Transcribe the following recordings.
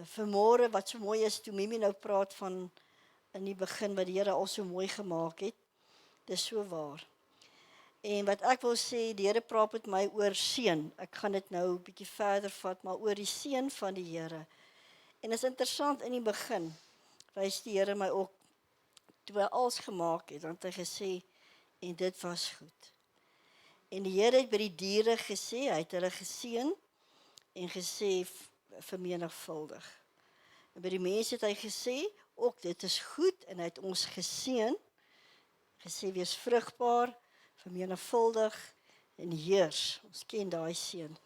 Vanmôre wat so mooi is, toe Mimi nou praat van in die begin wat die Here al so mooi gemaak het, dis so waar. En wat ek wil sê, die Here praat met my oor seën. Ek gaan dit nou 'n bietjie verder vat, maar oor die seën van die Here. En is interessant, in die begin wys die Here my ook, toe hy alles gemaak het, dan het hy gesê, en dit was goed. En die Here het by die diere gesê, hy het hulle geseën, en gesê, vermenigvuldig. En by die mense het hy gesê, ook dit is goed, en hy het ons geseën, gesê, wees vrugbaar, vermenigvuldig, en heers. Ons ken daai seën.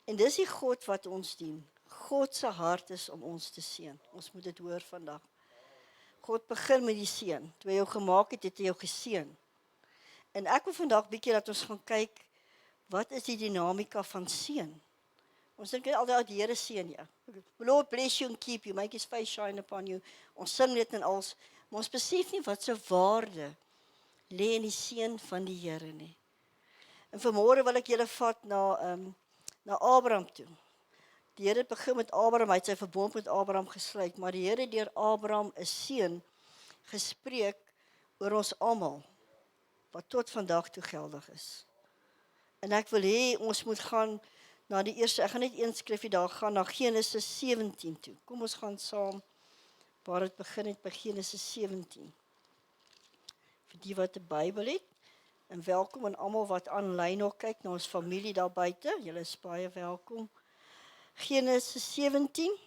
En dis die God wat ons dien. God se hart is om ons te seën. Ons moet dit hoor vandag. God begin met die seën. Toe hy jou gemaak het, het hy jou geseën. En ek wil vandag bietjie dat ons gaan kyk, wat is die dinamika van seën? Ons dink altyd die Here seën jou. Lord bless you and keep you, make his face shine upon you. Ons sing dit en als, maar ons besef nie wat se waarde lê in die seën van die Here nie. En vanmôre wil ek julle vat na Abraham toe. Die Here het begin met Abraham, hy het sy verbond met Abraham gesluit, maar die Here het deur Abraham 'n seën gespreek oor ons almal, wat tot vandag toe geldig is. En ek wil hê, ons moet gaan na die eerste, ek gaan net een skrifgie daar gaan, na Genesis 17 toe. Kom ons gaan saam, waar het begin het by Genesis 17. Vir die wat 'n Bybel het, en welkom aan almal wat aanlyn nog kyk, na ons familie daar buite, julle is baie welkom. Genesis 17,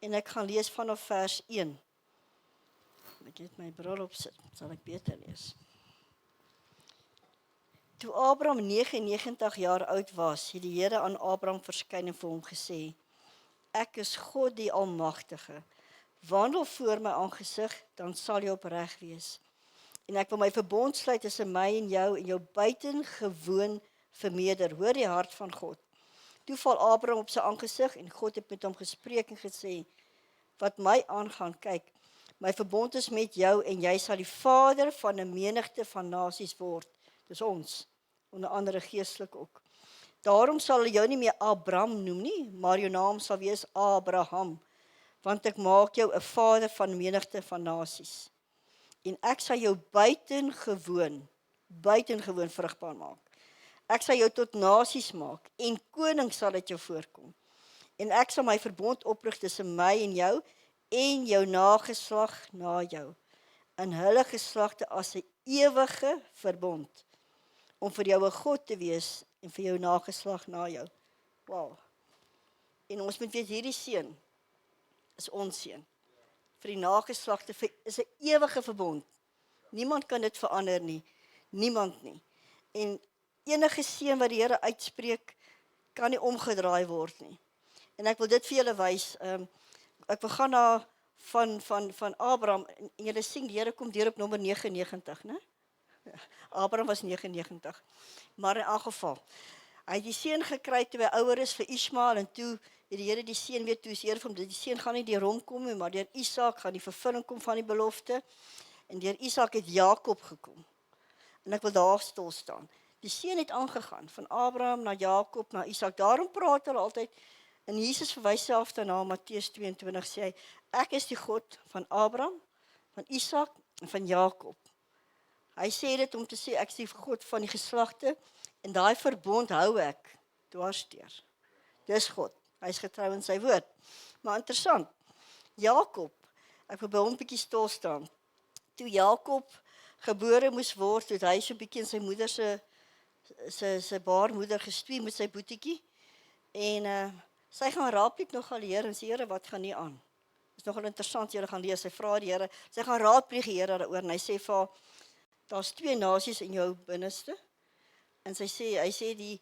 en ek gaan lees vanaf vers 1. Ek het my bril opsit, sal ek beter lees. Toe Abraham 99 jaar oud was, het die Here aan Abraham verskyn en vir hom gesê, ek is God die Almagtige, wandel voor my aangesig, dan sal jy opreg wees. En ek wil my verbond sluit tussen my en jou buitengewoon vermeerder. Hoor die hart van God. Toe val Abraham op sy aangesig en God het met hom gespreek en gesê, wat my aangaan, kyk, my verbond is met jou en jy sal die vader van 'n menigte van nasies word. Dis ons, onder andere geestelik ook. Daarom sal hulle jou nie meer Abraham noem nie, maar jou naam sal wees Abraham, want ek maak jou 'n vader van 'n menigte van nasies. En ek sal jou buitengewoon vrugbaar maak. Ek sal jou tot nasies maak, en koning sal uit jou voorkom. En ek sal my verbond oprig tussen my en jou nageslag na jou, in hulle geslagte as 'n ewige verbond, om vir jou 'n God te wees, en vir jou nageslag na jou. Wow. En ons moet weet, hierdie seën is ons seën. Vir die nageslagte, is 'n ewige verbond. Niemand kan dit verander nie. Niemand nie. En enige seën wat die Here uitspreek, kan nie omgedraai word nie. En ek wil dit vir julle wys. Ek wil gaan na van Abraham, en julle sien, die Here kom deur op nommer 99, né? Abraham was 99. Maar in elk geval, hy het die seën gekry toe hy ouer is vir Ismael, en toe het die Here die seën weer toe, die seën gaan nie deur hom kom nie, maar deur Isak gaan die vervulling kom van die belofte, en deur Isak het Jakob gekom. En ek wil daar stil staan. Die seën het aangegaan, van Abraham na Jakob, na Isak. Daarom praat hulle altyd, en Jesus verwys self daarna, Matteus 22 sê hy, ek is die God van Abraham, van Isak en van Jakob. Hy sê dit om te sê, ek is die God van die geslagte, en daai verbond hou ek dwarsdeur. Dis God, hy is getrou in sy woord. Maar interessant, Jakob, ek wil by hom 'n bietjie stil staan. Toe Jakob gebore moes word, het hy so 'n bietjie in sy moeder sy baarmoeder gestwee met sy boetiekie, en sy gaan raadpleeg nogal die Here, en sê, Here, wat gaan nie aan? Is nogal interessant, julle gaan lees, sy vra die Here, sy gaan raadpleeg die Here daaroor, en hy sê vir haar, daar's 2 nasies in jou binneste, en hy sê die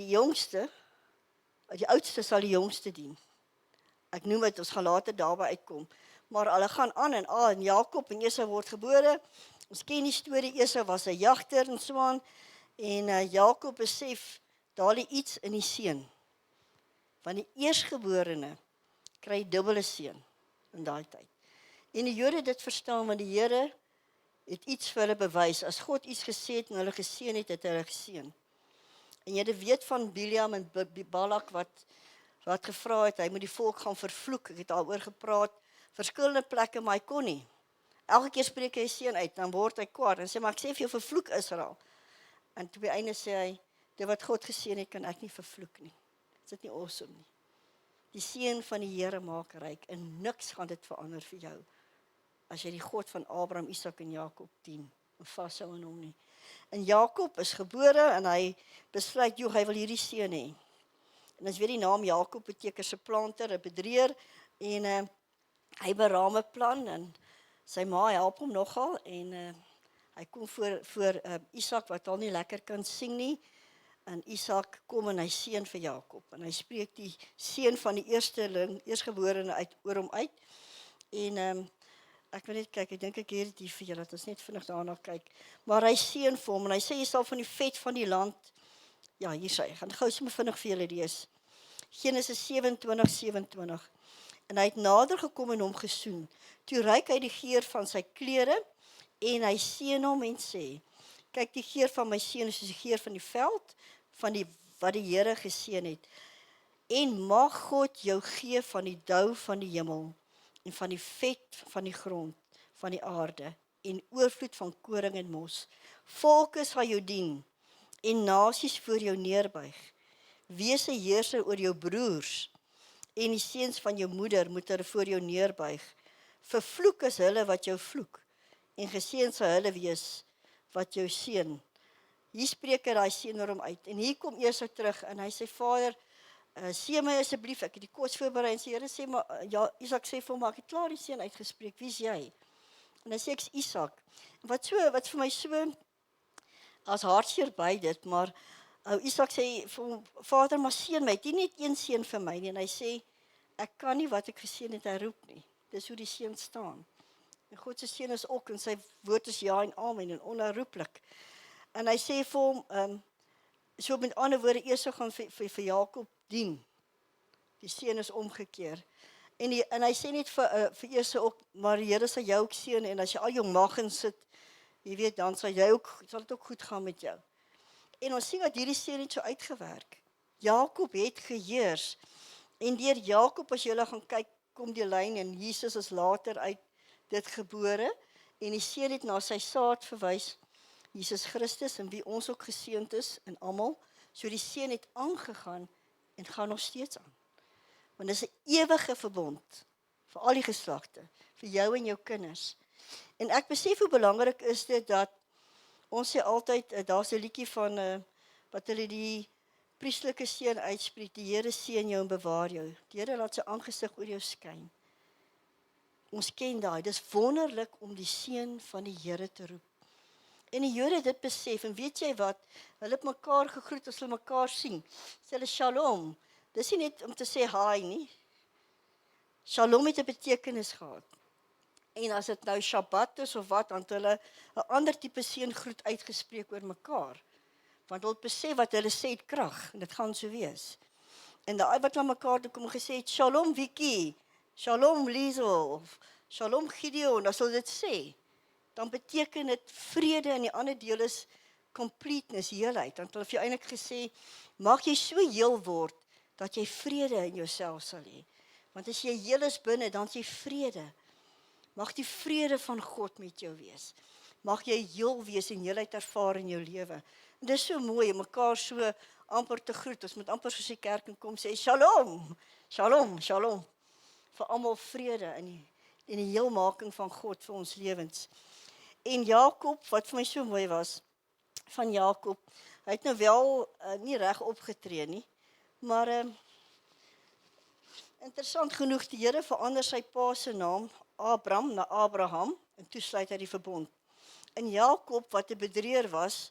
jongste, die oudste sal die jongste dien. Ek noem dit, ons gaan later daarby uitkom, maar hulle gaan aan, en Jakob en Esau word gebore. Ons ken die storie, Esau was 'n jagter en so aan, en Jakob besef, daar lê iets in die seun, want die eersgeborene kry dubbele seën in daai tyd. En die Jode het dit verstaan, want die Here het iets vir hulle bewys. As God iets gesê het en hulle geseën het, het hulle geseën. En jy weet van Bileam en Balak wat wat gevra het, hy moet die volk gaan vervloek. Ek het daaroor gepraat, verskillende plekke, maar hy kon nie. Elke keer spreek hy seën uit, dan word hy kwaad, en sê, maar ek sê vir jou, vervloek Israel. En toe by einde sê hy, dit wat God geseën het, kan ek nie vervloek nie. Is dit nie awesome nie? Die seën van die Here maak ryk, en niks gaan dit verander vir jou, as jy die God van Abraham, Isak en Jakob dien, en vashou aan hom nie. En Jakob is gebore, en hy besluit, hy wil hierdie seën hê. En as weet die naam Jakob beteken 'n planter, 'n bedrieër, en hy beraam 'n plan, en sy ma help hom nogal, en hy kom voor Isak, wat al nie lekker kan sing nie, en Isak kom en hy seën vir Jakob, en hy spreek die seën van die eerstgeborene oor hom uit, en ek wil net kyk, ek dink ek hier die vir julle, dat ons net vinnig daarna kyk, maar hy seën vir hom, en hy sê, jy sal van die vet van die land, ja, hier sê, ek gaan gou sommer vinnig vir julle lees, Genesis 27:27, en hy het nader gekom en hom gesoen, toe ruik hy die geur van sy klere, en hy seën hom en sê, kyk, die geur van my seun is soos die geur van die veld, wat die Here geseën het, en mag God jou gee van die dou van die hemel, en van die vet van die grond, van die aarde, en oorvloed van koring en mos. Volke sal jou dien, en nasies voor jou neerbuig. Wees 'n heerser oor jou broers, en die seuns van jou moeder moet hulle voor jou neerbuig. Vervloek is hulle wat jou vloek, en geseën sal hulle wees wat jou seën. Hier spreek hy daai seën oor hom uit, en hier kom Esau terug, en hy sê, Vader, seën my asseblief, ek het die kos voorberei, en sê, Here sê, maar, ja, Isak sê vir hom, maar ek het klaar die seën uitgespreek, wie is jy? En hy sê, ek is Isak. Wat vir my so, as hartseer by dit, maar, Isak sê vir hom, Vader, maar seën my, het nie net een seën vir my nie, en hy sê, ek kan nie wat ek geseën het, hy roep nie, dis hoe die seën staan. En God se seën is ook, en sy woord is ja en amen, en onherroepelik. En hy sê vir hom, so met ander woorde, Esau gaan vir Jakob dien. Die seën is omgekeer. En hy sê net vir Esau ook, maar die Here sal jou ook seën, en as jy al jou mag in sit, jy weet, dan sal dit ook goed gaan met jou. En ons sien dat hierdie seën het so uitgewerk. Jakob het geheers, en deur Jakob, as jy gaan kyk, kom die lyn, en Jesus is later uit dit gebore, en die seën het na sy saad verwys, Jesus Christus, en wie ons ook geseënd is, en almal, so die seën het aangegaan, en gaan nog steeds aan. Want dit is 'n ewige verbond, vir al die geslagte, vir jou en jou kinders. En ek besef hoe belangrik is dit, dat, ons sê altyd, daar's 'n liedjie van, wat hulle die priesterlike seën uitspreek, die Here seën jou en bewaar jou, die Here laat sy aangesig oor jou skyn. Ons ken daai, dis wonderlik om die seën van die Here te roep. En die Jode het dit besef, en weet jy wat, hulle het mekaar gegroet as hulle mekaar sien, sê hulle shalom, dis nie net om te sê hi nie, shalom het 'n betekenis gehad, en as dit nou Shabbat is of wat, dan het hulle 'n ander tipe seëngroet uitgespreek oor mekaar, want hulle besef wat hulle sê het krag, en dit gaan so wees. En daai wat aan mekaar toe kom gesê het, shalom Vicky, shalom Liesel, of shalom Gideon, as hulle dit sê, dan beteken dit vrede, en die ander deel is completeness, heelheid. Dan het hulle vir jou eintlik gesê, mag jy so heel word, dat jy vrede in jouself sal hê. Want as jy heel is binne, dan is jy vrede. Mag die vrede van God met jou wees. Mag jy heel wees en heelheid ervaar in jou lewe. En dit is so mooi, om mekaar so amper te groet, ons moet amper soos die kerk en kom sê, shalom, shalom, shalom, vir almal vrede in die heelmaking van God vir ons lewens. En Jakob, wat vir my so mooi was, van Jakob, hy het nou wel nie reg opgetree nie, maar interessant genoeg, die Here verander sy pa se naam, Abram, na Abraham, en toe sluit hy die verbond. En Jakob, wat 'n bedrieër was,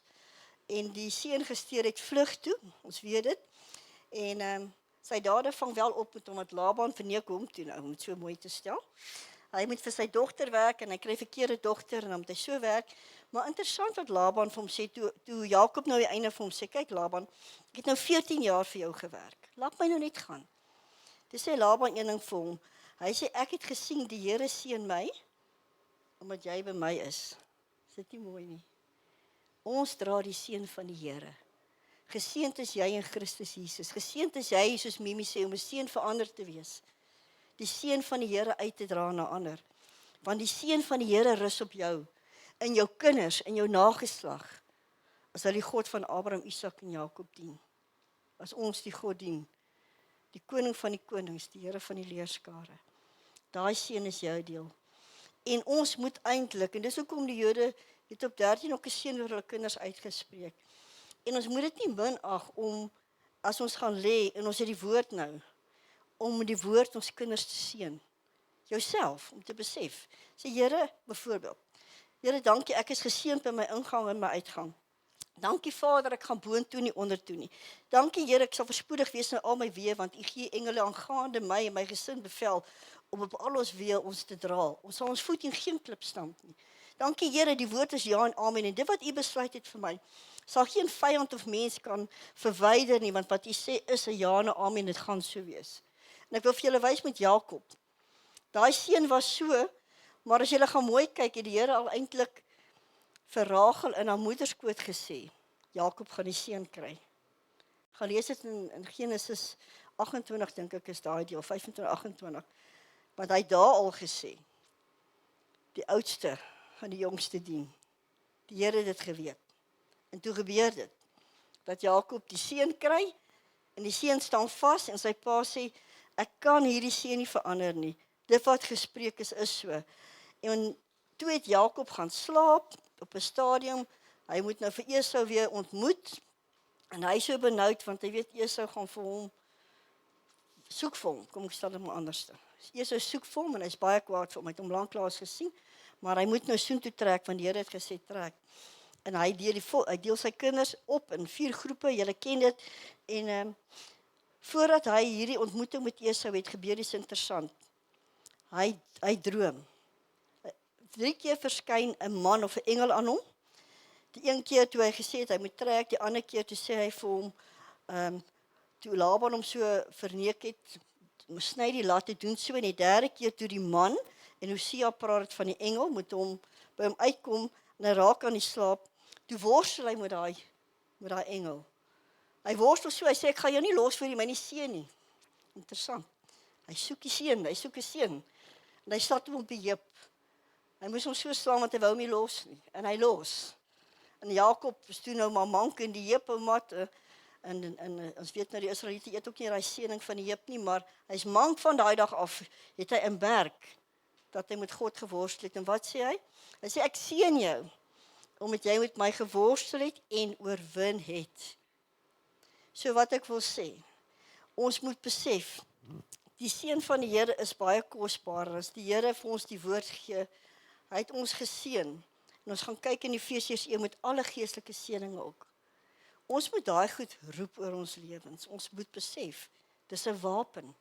en die seun gesteer het, vlug toe, ons weet dit, en sy dade vang wel op met hom, want Laban verneek hom toe, nou, om het so mooi te stel. Hy moet vir sy dogter werk, en hy kry verkeerde dogter, en dan moet hy so werk. Maar interessant wat Laban vir hom sê, toe Jakob nou die einde vir hom sê, kyk Laban, ek het nou 14 jaar vir jou gewerk, laat my nou net gaan. Toe sê Laban een ding vir hom, hy sê, ek het gesien, die Here seën my, omdat jy by my is. Is dit nie mooi nie? Ons dra die seën van die Here. Geseënd is jy in Christus Jesus. Geseënd is jy, soos Mimi sê, om 'n seën vir ander te wees. Die seën van die Here uit te dra na ander. Want die seën van die Here rus op jou, in jou kinders, in jou nageslag. As hulle die God van Abraham, Isak en Jakob dien. As ons die God dien. Die koning van die konings, die Here van die leerskare. Daai seën is jou deel. En ons moet eintlik, en dis hoekom die Jode het op 13 ook 'n seën oor hulle kinders uitgespreek. En ons moet dit nie minag om, as ons gaan lê, en ons het die woord nou, om met die woord ons kinders te seën. Jouself, om te besef. Sê Here, byvoorbeeld, Here, dankie, ek is geseënd by my ingang en my uitgang. Dankie Vader, ek gaan boontoe nie ondertoe nie. Dankie Here, ek sal voorspoedig wees in al my weë, want U gee engele aangaande my en my gesin bevel, om op al ons weë ons te dra. Ons sal ons voet in geen klip stamp nie. Dankie Here, die woord is ja en amen, en dit wat U besluit het vir my, sal geen vyand of mens kan verwyder nie, want wat U sê is 'n ja en 'n amen, dit gaan so wees. En ek wil vir julle wys met Jakob. Daai seun was so, maar as julle gaan mooi kyk, het die Here al eintlik vir Rachel in haar moederskoot gesê, Jakob gaan die seun kry. Gaan lees dit in Genesis 28, dink ek is daai deel, 25, 28. Want hy het daar al gesê, die oudste gaan die jongste dien. Die Here het dit geweet. En toe gebeur dit, dat Jakob die seun kry, en die seun staan vas, en sy pa sê, ek kan hierdie seun nie verander nie. Dit wat gespreek is so. En toe het Jakob gaan slaap, op 'n stadium, hy moet nou vir Esau weer ontmoet, en hy is so benoud, want hy weet Esau gaan vir hom, soek vir hom, kom ek stel dit maar anders. Esau soek vir hom, en hy is baie kwaad vir hom, hy het hom lanklaas gesien, maar hy moet nou soontoe trek, want die Here het gesê trek. En hy deel sy kinders op in 4 groepe, julle ken dit, en voordat hy hierdie ontmoeting met Esau het, gebeur iets interessant. Hy droom. 3 keer verskyn 'n man of 'n engel aan hom. Die een keer toe hy gesê het, hy moet trek, die ander keer toe sê hy vir hom, toe Laban hom so verneek het, sny die latte, doen so, en die derde keer toe die man, en Hosea praat van die engel, moet hom by hom uitkom, en hy raak aan die slaap, toe worstel hy met daai engel. Hy worstel so, hy sê, ek gaan jou nie los voor jy my nie seën nie. Interessant. Hy soek 'n seën, en hy slat hom op die heup. Hy moes hom so slaan, want hy wou hom nie los nie, en hy los. En Jakob is toe nou maar mank in die heup, en ons weet nou, die Israeliete eet ook nie daai seëning van die heup nie, maar hy is mank van daai dag af, het hy in berg, dat hy met God geworstel het, en wat sê hy? Hy sê, ek seën jou, omdat jy met my geworstel het, en oorwin het. So wat ek wil sê, ons moet besef, die seën van die Here is baie kosbaar, as die Here vir ons die woord gee, hy het ons geseën, en ons gaan kyk in Efesiërs 1 met alle geestelike seëninge ook. Ons moet daai goed roep oor ons lewens, ons moet besef, dis 'n wapen.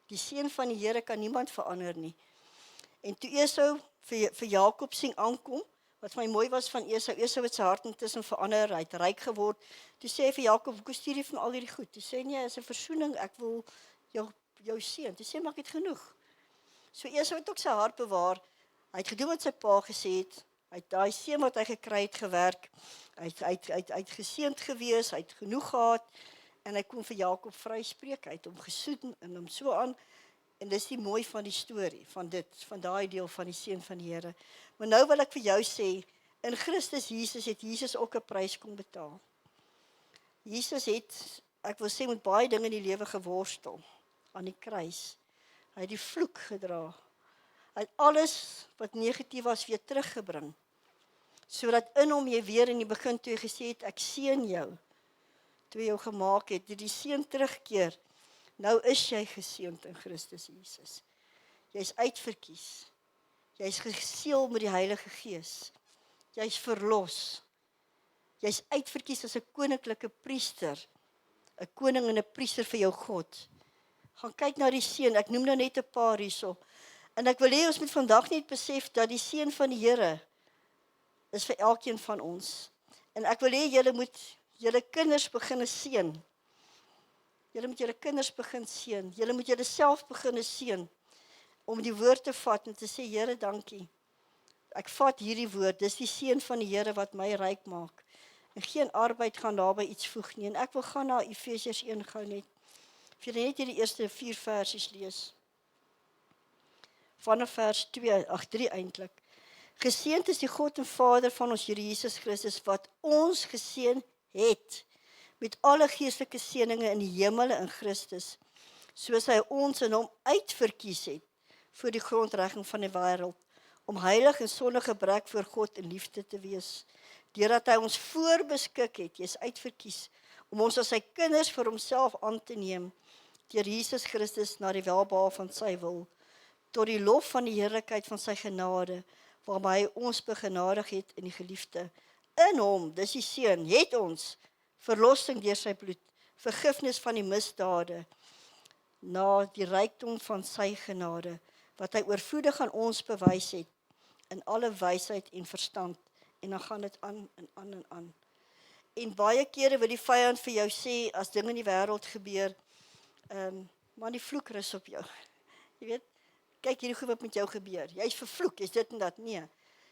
Die seën van die Here kan niemand verander nie. En toe Esau vir Jakob sien aankom, wat vir my mooi was van Esau het sy hart intussen verander, hy het ryk geword, toe sê hy vir Jakob, hoekom stuur jy van al hierdie goed? Toe sê hy, nee, is 'n versoening, ek wil jou seën. Toe sê hy, maar ek het genoeg. So Esau het ook sy hart bewaar, hy het gedoen wat sy pa gesê het, hy het daai seën wat hy gekry het gewerk, hy het geseënd gewees, hy het genoeg gehad, en hy kon vir Jakob vryspreek, hy het hom gesoen en hom so aan, en dis die mooi van die storie, van daai deel van die seën van die Here. Maar nou wil ek vir jou sê, in Christus Jesus het Jesus ook 'n prys kom betaal. Jesus het, ek wil sê, met baie dinge in die lewe geworstel, aan die kruis. Hy het die vloek gedra. Hy het alles wat negatief was weer teruggebring, sodat in hom jy weer in die begin toe gesê het, ek seën jou, toe jy jou gemaak het, die seën terugkeer, nou is jy geseënd in Christus Jesus. Jy is uitverkies, jy is geseël met die Heilige Gees, jy is verlos, jy is uitverkies as 'n koninklike priester, 'n koning en 'n priester vir jou God. Gaan kyk na die seën, ek noem nou net 'n paar hierso, en ek wil hê ons moet vandag net besef, dat die seën van die Here, is vir elkeen van ons. En ek wil hê julle moet julle kinders begin seën. Julle moet julle kinders begin seën. Julle moet julle self begin seën, om die woord te vat en te sê, Here, dankie. Ek vat hierdie woord, dis die seën van die Here wat my ryk maak. en geen arbeid gaan daarby iets voeg nie. En ek wil gaan na Efesiërs 1 gou net. Vir julle net hierdie eerste 4 versies lees. Vanaf vers 3 eintlik. Geseënd is die God en Vader van ons Here Jesus Christus, wat ons geseën het met alle geestelike seëninge in die hemele in Christus, soos hy ons in hom uitverkies het voor die grondlegging van die wêreld, om heilig en sonder gebrek voor God in liefde te wees, deurdat hy ons voorbeskik het, jy's uitverkies, om ons as sy kinders vir homself aan te neem, deur Jesus Christus na die welbehae van sy wil, tot die lof van die heerlikheid van sy genade, waarby hy ons begenadig het in die geliefde. In hom, dis die seun, het ons verlossing deur sy bloed, vergifnis van die misdade, na die rykdom van sy genade, wat hy oorvloedig aan ons bewys het, in alle wysheid en verstand, en dan gaan dit aan en aan en aan. En baie kere wil die vyand vir jou sê, as dinge in die wêreld gebeur, maar die vloek rus op jou. Jy weet, kyk hierdie goed wat met jou gebeur, jy is vervloek, is dit en dat, nee.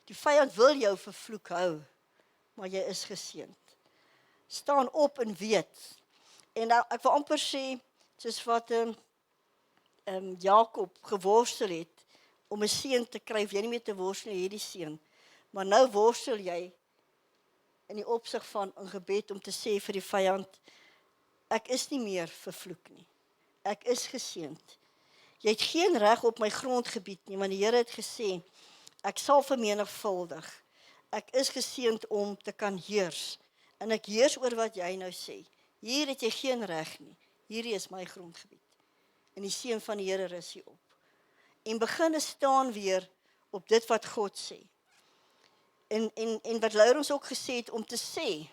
Die vyand wil jou vervloek hou, maar jy is geseënd. Staan op en weet. En ek wil amper sê, soos wat Jakob geworstel het, om 'n seun te kry, of jy nie meer te worstel, hierdie seun. Maar nou worstel jy in die opsig van 'n gebed om te sê vir die vyand, ek is nie meer vervloek nie. Ek is geseënd. Jy het geen reg op my grondgebied nie, want die Here het gesê, ek sal vermenigvuldig. Ek is geseënd om te kan heers. En ek heers oor wat jy nou sê. Hier het jy geen reg nie. Hierdie is my grondgebied. En die seën van die Here rus hier op. En begin staan weer op dit wat God sê. En wat Laurens ook gesê het om te sê,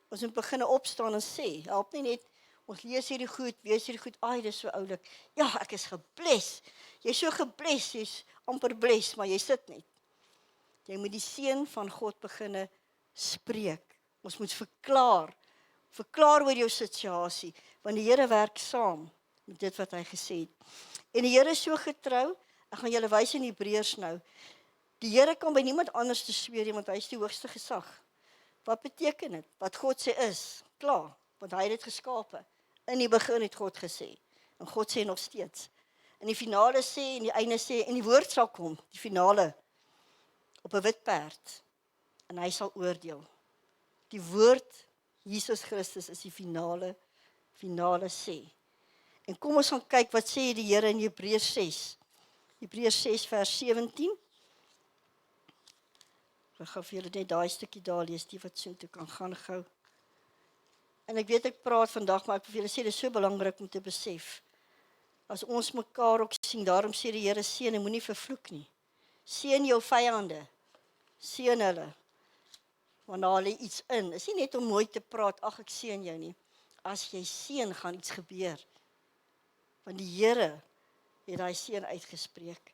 ons moet begin opstaan en sê, help nie net, ons lees hierdie goed, wees hierdie goed, ai, dis so oulik, ja, ek is gebless, jy is so gebless, jy is amper bless, maar jy sit net. Jy moet die seën van God begin spreek, ons moet verklaar oor jou situasie, want die Here werk saam met dit wat hy gesê het. En die Here is so getrou, ek gaan julle wys in Hebreërs nou, die Here kan by niemand anders te sweer nie, want hy is die hoogste gesag. Wat beteken dit? Wat God sê is, klaar, want hy het dit geskape. In die begin het God gesê, en God sê nog steeds. En die finale sê, en die einde sê, en die woord sal kom, die finale, op 'n wit perd, en hy sal oordeel. Die woord, Jesus Christus, is die finale sê. En kom ons gaan kyk, wat sê die Here in Hebreërs 6. Hebreërs 6 vers 17. Ek gaan vir julle net daai stukkie daar lees, die wat so toe kan gaan gou. En ek weet ek praat vandag, maar ek wil vir julle sê, dit is so belangrik om te besef. As ons mekaar ook sien, daarom sê die Here, seën en moenie vervloek nie. Seën jou vyande, seën hulle. Want daar lê iets in. Is nie net om mooi te praat, ag ek seën jou nie. As jy seën, gaan iets gebeur. Want die Here het daai seën uitgespreek.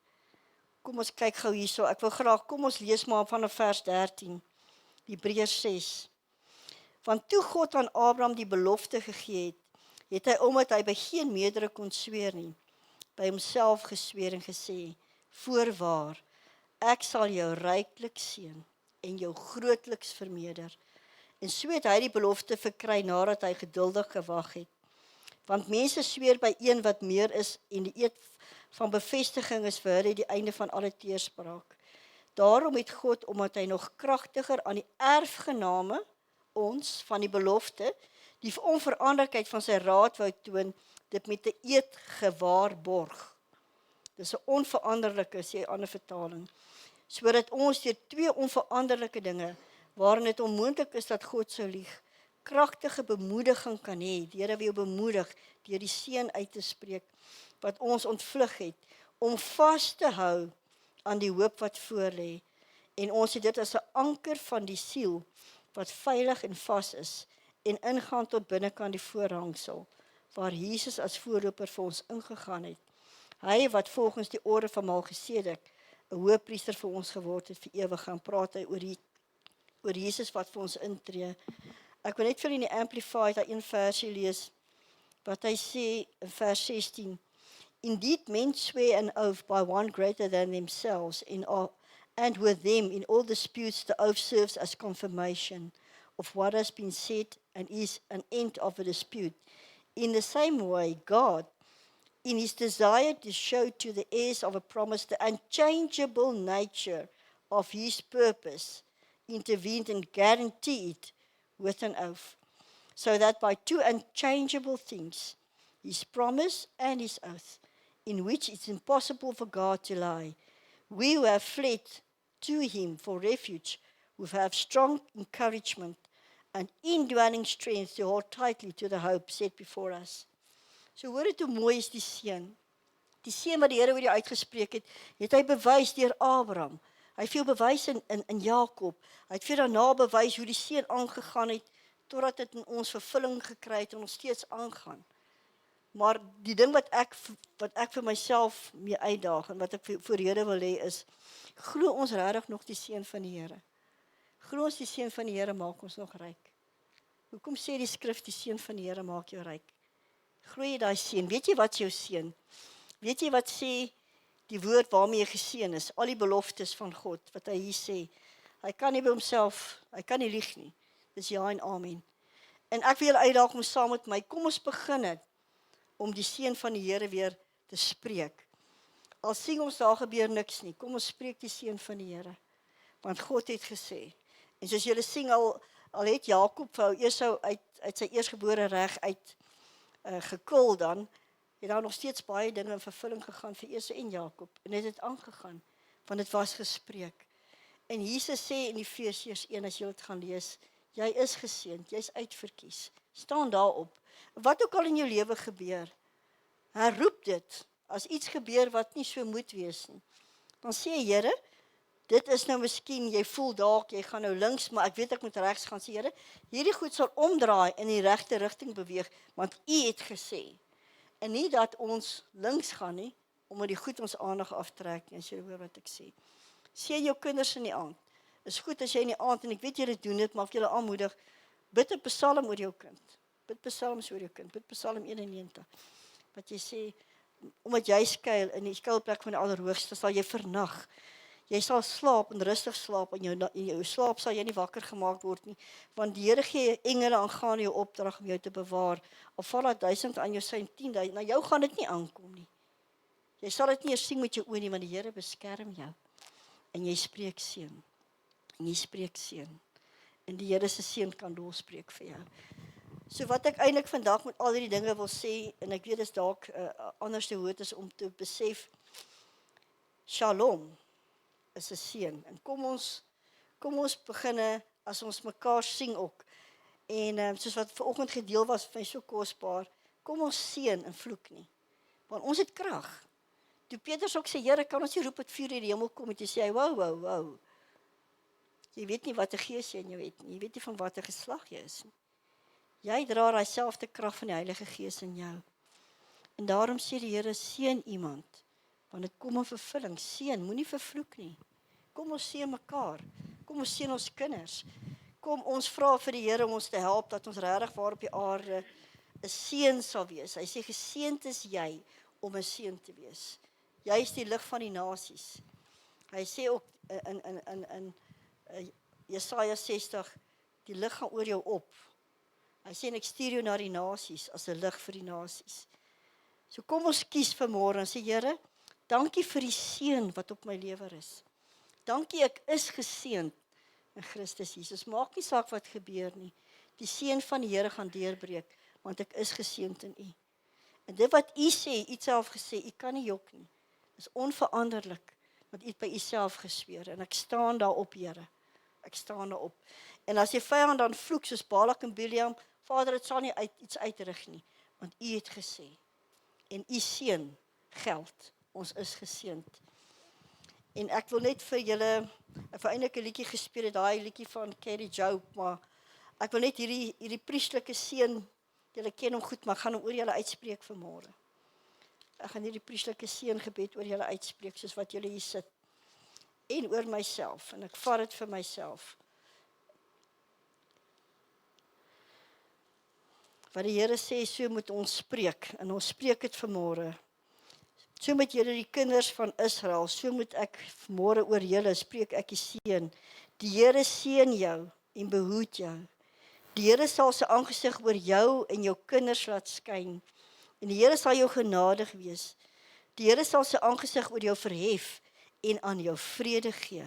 Kom ons kyk gou hierso. Ek wil graag, kom ons lees maar vanaf vers 13. Hebreërs 6. Want toe God aan Abraham die belofte gegee het hy, omdat hy by geen meerdere kon sweer nie, by homself gesweer en gesê, voorwaar, ek sal jou ryklik seën en jou grootliks vermeerder. En so het hy die belofte verkry nadat hy geduldig gewag het. Want mense sweer by een wat meer is, en die eed van bevestiging is vir hulle die einde van alle teerspraak. Daarom het God, omdat hy nog kragtiger aan die erfgename, ons, van die belofte, die onveranderlikheid van sy raad wou toon, dit met 'n eed gewaarborg. Dis 'n onveranderlike, sê 'n ander vertaling. Sodat ons deur 2 onveranderlike dinge, waarin dit onmoontlik is dat God sou lieg, kragtige bemoediging kan hê. Die Here wil jou bemoedig deur die seën uit te spreek wat ons ontvlug het, om vas te hou aan die hoop wat voor lê. En ons het dit as 'n anker van die siel wat veilig en vas is en ingaan tot binnekant die voorhangsel waar Jesus as voorloper vir ons ingegaan het. Hy wat volgens die orde van Melchisedek 'n hoëpriester vir ons geword het vir ewig, gaan praat hy oor Jesus wat vir ons intree. Ek wil net vir in die Amplified daai een versie lees wat hy sê in vers 16. Indeed, men swear an oath by one greater than themselves, and with them in all disputes the oath serves as confirmation. of what has been said and is an end of a dispute. In the same way, God, in his desire to show to the heirs of a promise the unchangeable nature of his purpose, intervened and guaranteed with an oath, so that by two unchangeable things, his promise and his oath, in which it's impossible for God to lie, we who have fled to him for refuge, who have strong encouragement and indwelling strength to hold tightly to the hope set before us. So hoor dit hoe mooi is die seën. Die seën wat die Here oor jou uitgespreek het hy bewys deur Abraham. Hy het veel bewys in Jakob. Hy het veel daarna bewys hoe die seën aangegaan het, totdat dit in ons vervulling gekry het en ons steeds aangaan. Maar die ding wat ek vir myself mee uitdaag en wat ek voor die Here wil hê is, glo ons regtig nog die seën van die Here? Glo ons die seën van die Here maak ons nog ryk? Hoekom sê die skrif die seën van die Here maak jou ryk? Glo jy daai seën? Weet jy wat jou seën? Weet jy wat sê die woord waarmee jy geseën is? Al die beloftes van God wat hy hier sê. Hy kan nie by homself, hy kan nie lieg nie. Dis ja en amen. En ek wil julle uitdaag om saam met my, kom ons begin het om die seën van die Here weer te spreek. Al sien ons daar gebeur niks nie, kom ons spreek die seën van die Here. Want God het gesê. En soos julle sien al het Jakob vir Esau uit sy eersgebore reg uit gekil dan, het daar nog steeds baie dinge in vervulling gegaan vir Esau en Jakob. En het aangegaan, want dit was gespreek. En Jesus sê in Efesiërs 1, as jy dit gaan lees, jy is geseënd, jy is uitverkies. Staan daarop. Wat ook al in jou lewe gebeur, herroep dit, as iets gebeur wat nie so moet wees nie. Dan sê Here, dit is nou miskien, jy voel dalk, jy gaan nou links, maar ek weet ek moet regs gaan, sê Here, hierdie goed sal omdraai in die regte rigting beweeg, want U het gesê. En nie dat ons links gaan nie, omdat die goed ons aandag aftrek nie, as jy hoor wat ek sê. Sê jou kinders in die aand, is goed as jy in die aand, en ek weet julle doen dit, maar of julle aanmoedig, bid 'n psalm oor jou kind, bid psalms oor jou kind, bid Psalm 91, wat jy sê, omdat jy skuil in die skuilplek van die Allerhoogste, sal jy vernag, jy sal slaap en rustig slaap, en in jou slaap sal jy nie wakker gemaak word nie, want die Here gee engele aangaan jou opdrag om jou te bewaar, al val daar 1000 aan jou sy en 10.000, na jou gaan dit nie aankom nie. Jy sal dit nie eers sien met jou oë nie, want die Here beskerm jou, en jy spreek seën, en jy spreek seën, en die Here se seën kan losbreek vir jou. So wat ek eintlik vandag met al hierdie dinge wil sê, en ek weet dis dalk anderste woord is om te besef, Shalom is 'n seën. En kom ons beginne, as ons mekaar sien ook. En soos wat vanoggend gedeel was, vir my so kosbaar, kom ons seën en vloek nie. Want ons het krag. Toe Petrus ook sê, Here, kan ons nie roep dat vuur uit die hemel kom, en toe sê hy, wow. Jy weet nie wat 'n gees jy in jou het nie. Jy weet nie van watter geslag jy is nie. Jy dra daai selfde krag van die Heilige Gees in jou. En daarom sê die Here, seën iemand, want dit kom in vervulling. Seën, moenie vervloek nie. Kom ons seën mekaar. Kom ons seën ons kinders. Kom ons vra vir die Here om ons te help, dat ons regtig waar op die aarde 'n seën sal wees. Hy sê, geseënd is jy om 'n seën te wees. Jy is die lig van die nasies. Hy sê ook in Jesaja 60, die lig gaan oor jou op. Hy sê, en ek stuur jou na die nasies, as 'n lig vir die nasies. So kom ons kies vanmôre en sê, Here, dankie vir die seën wat op my lewe is. Dankie, ek is geseënd in Christus Jesus. Maak nie saak wat gebeur nie. Die seën van die Here gaan deurbreek, want ek is geseënd in U. En dit wat U sê, U het self gesê, U kan nie jok nie. Dit is onveranderlik, want U het by U self gesweer. En ek staan daarop, Here. Ek staan daarop. En as jy vyand dan vloek, soos Balak en Biliam, Vader, dit sal nie iets uitrig nie, want U het gesê. En U seën geld. Ons is geseënd. En ek wil net vir julle, eintlik 'n liedjie gespeel het, daai liedjie van Carrie Joe, maar ek wil net hierdie priestelike seën, julle ken hom goed, maar ek gaan hom oor julle uitspreek vanmôre. Ek gaan hierdie priestelike seëngebed oor julle uitspreek, soos wat julle hier sit. En oor myself, en ek vat dit vir myself. Wat die Here sê, so moet ons spreek, en ons spreek dit vanmôre. So moet julle die kinders van Israel, so moet ek vanmôre oor julle spreek ek die seën. Die Here seën jou en behoed jou. Die Here sal sy aangesig oor jou en jou kinders laat skyn. En die Here sal jou genadig wees. Die Here sal sy aangesig oor jou verhef en aan jou vrede gee.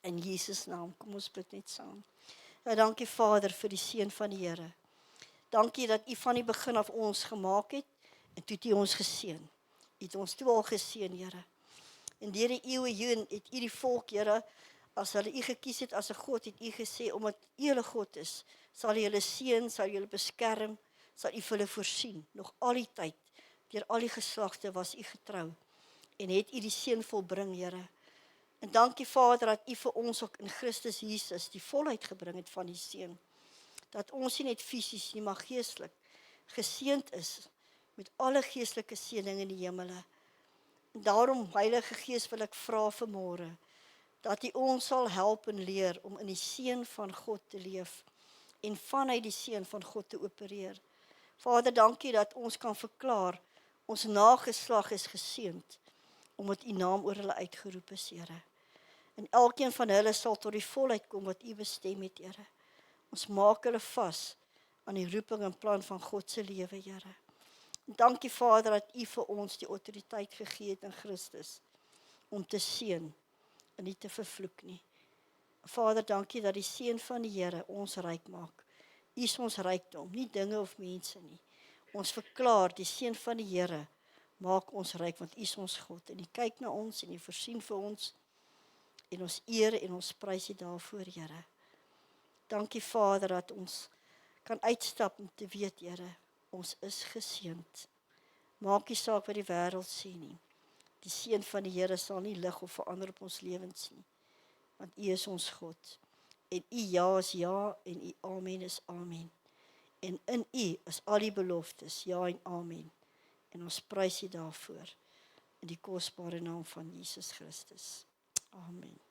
In Jesus naam, kom ons bid net saam. Ja, dankie Vader vir die seën van die Here. Dankie dat U van die begin af ons gemaak het en toe het U ons geseën. U het ons toe al geseën, Here. En deur die eeue heen het U die volk, Here, as hulle U gekies het as 'n God, het U gesê omdat U hulle God is, sal U hulle seën, sal U hulle beskerm, sal U vir hulle voorsien. Nog al die tyd, deur al die geslagte was U getrou en het U die seën volbring, Here. En dankie Vader dat U vir ons ook in Christus Jesus die volheid gebring het van die seën. Dat ons nie net fisies nie, maar geestelik geseënd is met alle geestelike seëninge in die hemele. En daarom, Heilige Gees, wil ek vra vanmôre dat U ons sal help en leer om in die seën van God te leef en vanuit die seën van God te opereer. Vader, dankie dat ons kan verklaar ons nageslag is geseënd omdat U naam oor hulle uitgeroep is, Here. En elkeen van hulle sal tot die volheid kom wat U bestem het, Here. Ons maak hulle vas aan die roeping en plan van God se lewe, Here. En dankie Vader dat U vir ons die autoriteit gegee het in Christus om te seën en nie te vervloek nie. Vader, dankie dat die seën van die Here ons ryk maak. U is ons rykdom, nie dinge of mense nie. Ons verklaar die seën van die Here maak ons ryk want U is ons God en U kyk na ons en U voorsien vir ons en ons eer en ons prys U daarvoor, Here. Dankie Vader dat ons kan uitstap om te weet, Here, ons is geseënd. Maak nie saak wat die wêreld sê nie. Die seën van die Here sal nie lig of verander op ons lewens nie. Want U is ons God. En U ja is ja en U amen is amen. En in U is al die beloftes ja en amen. En ons prys U daarvoor in die kosbare naam van Jesus Christus. Amen.